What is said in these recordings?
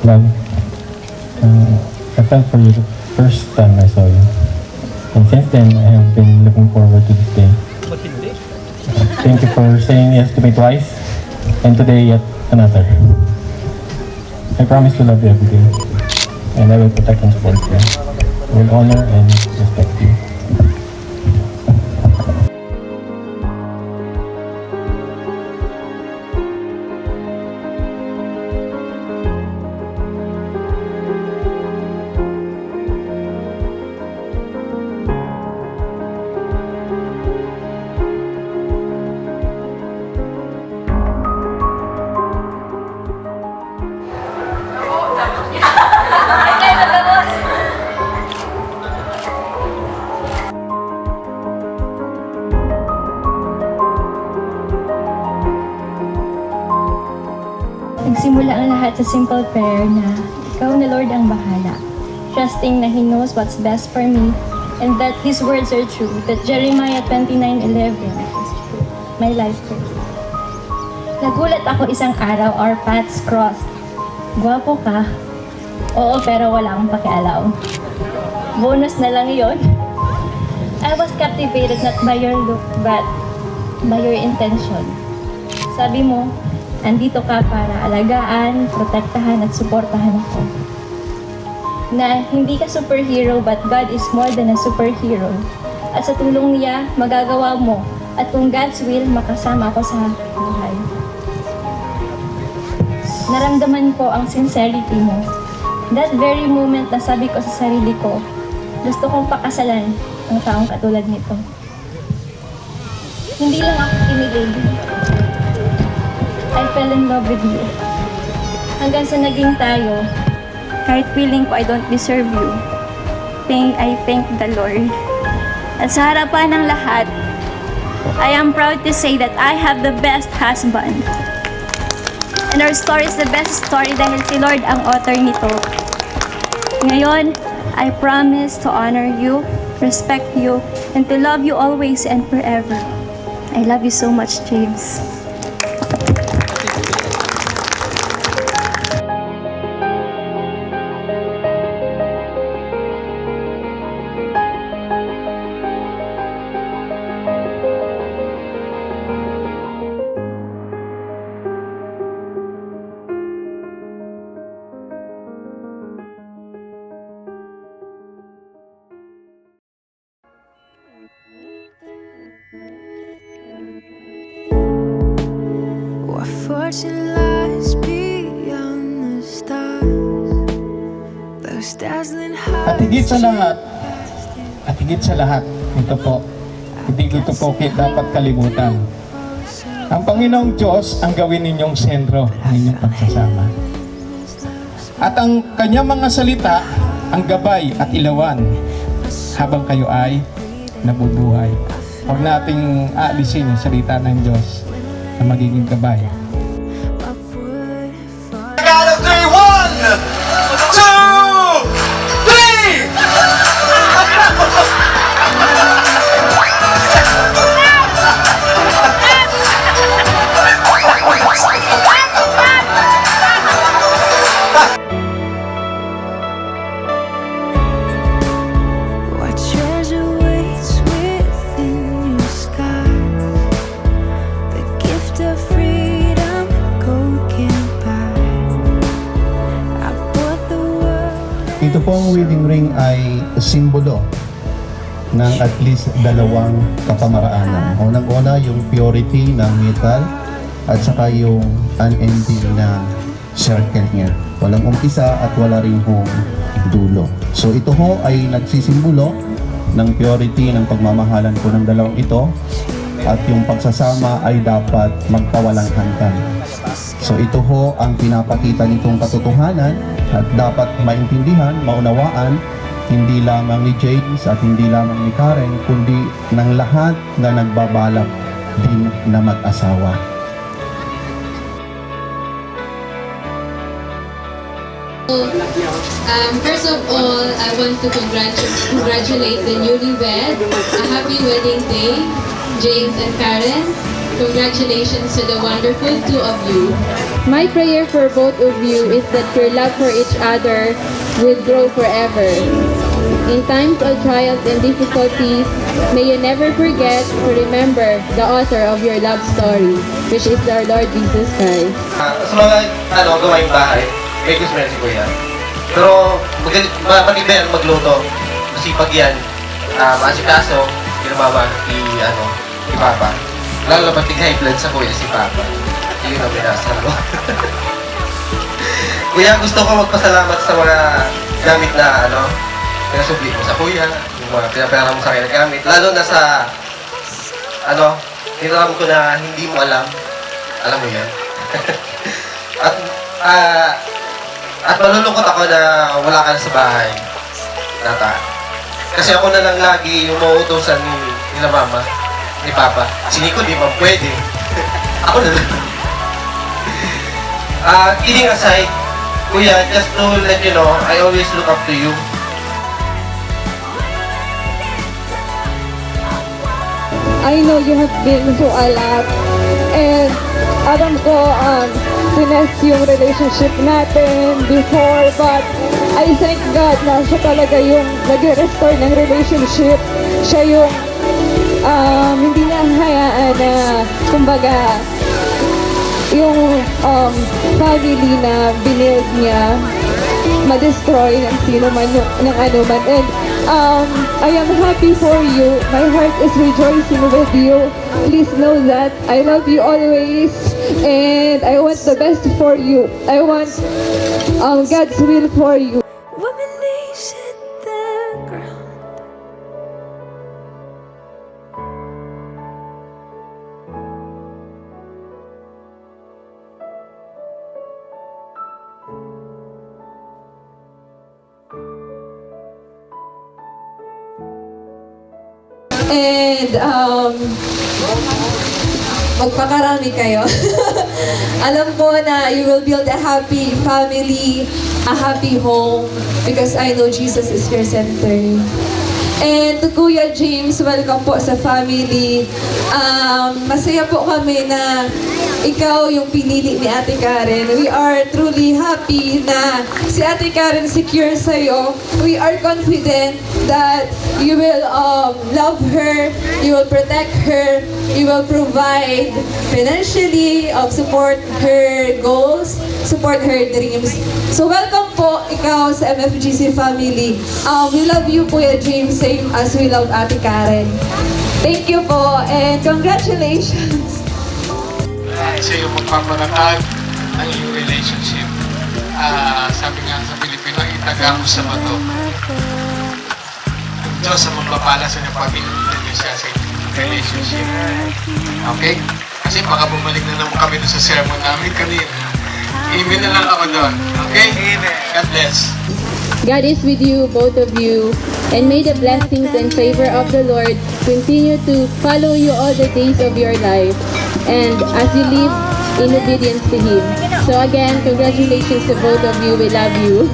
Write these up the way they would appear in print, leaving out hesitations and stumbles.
Love, I felt for you the first time I saw you. And since then, I have been looking forward to this day. Thank you for saying yes to me twice, and today yet another. I promise to love you every day, and I will protect and support you. I will honor and respect you. Nagsimula ang lahat sa simple prayer na, Ikaw na Lord ang bahala. Trusting na He knows what's best for me and that His words are true, that Jeremiah 29:11 is true. My life first. Nagulat ako isang araw, our paths crossed. Gwapo ka. Oo, pero wala akong pakialam. Bonus na lang yon. I was captivated not by your look, but by your intention. Sabi mo, andito ka para alagaan, protektahan at suportahan ako. Na hindi ka superhero but God is more than a superhero. At sa tulong niya, magagawa mo. At kung God's will, makasama ako sa buhay. Naramdaman ko ang sincerity mo. That very moment na sabi ko sa sarili ko, gusto kong pakasalan ang taong katulad nito. Hindi lang ako kinilig. I fell in love with you. Hanggang sa naging tayo, kahit feeling ko I don't deserve you, I thank the Lord. At sa harapan ng lahat, I am proud to say that I have the best husband. And our story is the best story dahil si Lord ang author nito. Ngayon, I promise to honor you, respect you, and to love you always and forever. I love you so much, James. What fortune lies beyond the stars, those dazzling At higit sa lahat, ito po, hindi ko ito po dapat kalimutan. Ang Panginoong Diyos ang gawin ninyong sentro ng inyong pagsasama. At ang kanyang mga salita, ang gabay at ilawan habang kayo ay nabubuhay. Huwag nating aalisin yung salita ng Diyos na magiging gabay. Count of three, 1, 2, 3. What treasure waits within your skies? The gift of freedom gold can't buy. I bought the world. Ito pong wedding ring ay simbolo ng at least dalawang kapamaraanan. Unang-una yung purity ng metal at saka yung unending na circle niya. Walang umpisa at wala rin hong dulo. So ito ho ay nagsisimbolo ng purity ng pagmamahalan ko ng dalawang ito at yung pagsasama ay dapat magpawalang hanggan. So ito ho ang pinapakita nitong katotohanan at dapat maintindihan, maunawaan hindi lamang ni James at hindi lamang ni Karen, kundi ng lahat na nagbabalak din na mag-asawa. First of all, I want to congratulate the newlywed. A happy wedding day, James and Karen. congratulations to the wonderful two of you. My prayer for both of you is that your love for each other will grow forever. In times of trials and difficulties, may you never forget to remember the author of your love story, which is our Lord Jesus Christ. Sa mga gawaing bahay, may gusto rin si Kuya. Pero matibay ang magluto. Masipag yan. Asikaso, ginamama ni Papa. Lalo na pag high blood sa Kuya si Papa. Yun ang binasa ko. Kuya, gusto ko magpasalamat sa mga gamit na pinasubli mo sa Kuya, yung mga pinapera mo sa akin na gamit. Lalo na sa hinaram ko na hindi mo alam. Alam mo yan. At malulungkot ako na wala ka na sa bahay. Tata. Kasi ako na lang lagi yung mauutosan nila mama, ni Papa. Si Nico, di ba pwede? Ako na lang. Kidding aside, Kuya, just to let you know, I always look up to you. I know you have been through a lot, and alam ko, finesse yung relationship natin before, but I thank God na siya talaga yung nag-restore ng relationship. Siya yung hindi niya hayaan na, kumbaga, yung family na binild niya ma-destroy ng sino man, ng ano man. And I am happy for you. My heart is rejoicing with you. Please know that I love you always, and I want the best for you. I want God's will for you. Women knees hit the ground. And magpakarami kayo. Alam ko na you will build a happy family, a happy home, because I know Jesus is your center. And Kuya James, welcome po sa family. Masaya po kami na ikaw yung pinili ni Ate Karen. We are truly happy na si Ate Karen secure sa'yo. We are confident that you will love her, you will protect her, you will provide financially, support her goals, support her dreams. So welcome po ikaw sa MFGC family. We love you, Kuya James, same as we love Ate Karen. Thank you po, and congratulations! Sa iyong magpapanatag ang iyong relationship. Sabi nga sa Pilipino, itaga mo sa bato. Ang Diyos ang magpapala sa inyong pamilya niyo siya sa relationship. Okay? Kasi baka bumalik na naman kami doon sa sermon namin kanina. Amen na lang ako doon. Okay? God bless. God is with you, both of you, and may the blessings and favor of the Lord continue to follow you all the days of your life, and as you live in obedience to Him. So again, congratulations to both of you. We love you.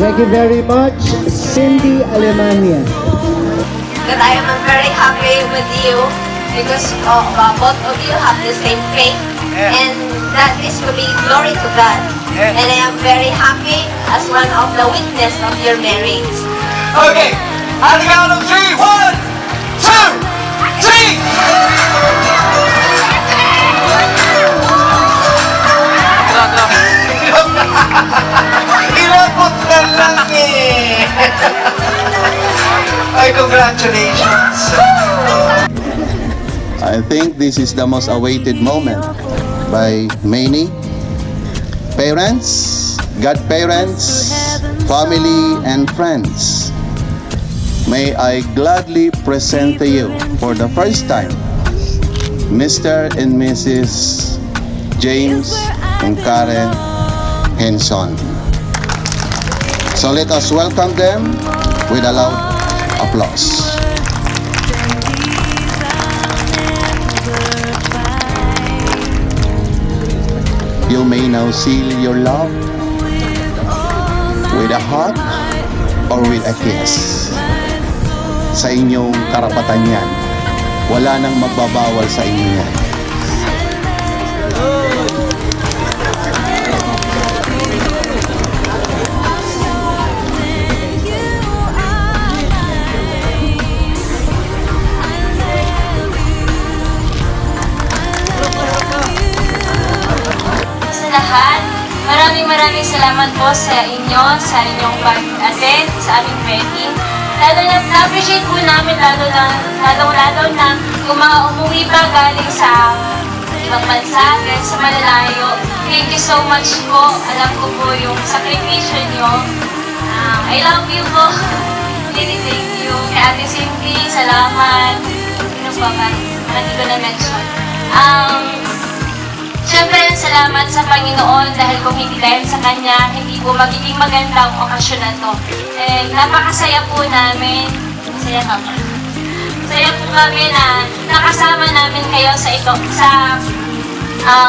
Thank you very much, Cindy Alemania. That I am very happy with you because both of you have the same faith, and that is to be glory to God. And I am very happy as one of the witness of your marriage. Okay, on the count of 3, 1, 2, 3! Inabot na lang eh! Ay, congratulations! I think this is the most awaited moment by many parents, godparents, family, and friends. May I gladly present to you for the first time Mr. and Mrs. James and Karen Henson. So let us welcome them with a loud applause. You may now seal your love with a hug or with a kiss. Sa inyong karapatan yan. Wala nang magbabawal sa inyo yan. Sa lahat, maraming salamat po sa inyo, sa inyong pag-attend sa aming wedding. Lalo na na-appreciate po namin, lalo na kung mga umuwi pa galing sa ibang bansa, galing sa malalayo. Thank you so much po. Alam ko po yung sakripisyo nyo. I love you po. Really thank you. Kay Ate Cindy, salamat. Ano pa ba? Hindi ko na-mention. Siyempre, salamat sa Panginoon dahil kung hindi dahil sa Kanya, hindi po magiging maganda ang okasyon na to. And napakasaya po namin. Masaya ka ba? Masaya po kami na nakasama namin kayo sa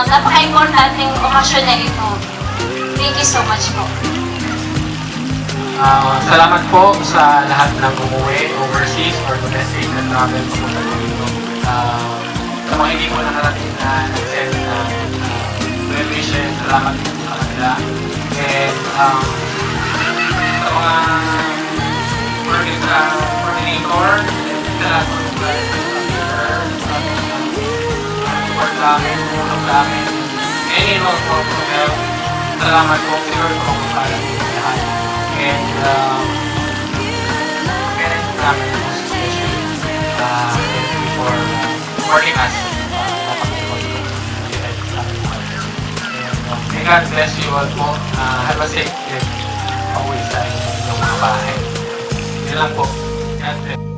napaka-importanteng okasyon na ito. Thank you so much po. Salamat po sa lahat ng umuwi, overseas or domestic na travel pumunta po dito. Sa mga hindi po nakarating na nag-send na wishes, salamat po sa kanila. And sa mga coordinator, sa lahat po support namin, tulong namin, any and all form of help. Salamat po, siguro po kung para po lahat. And parents namin po especially for supporting us. May God bless you all po. Have a safe trip. Always sa inyong mga bahay. Yun lang po. God bless.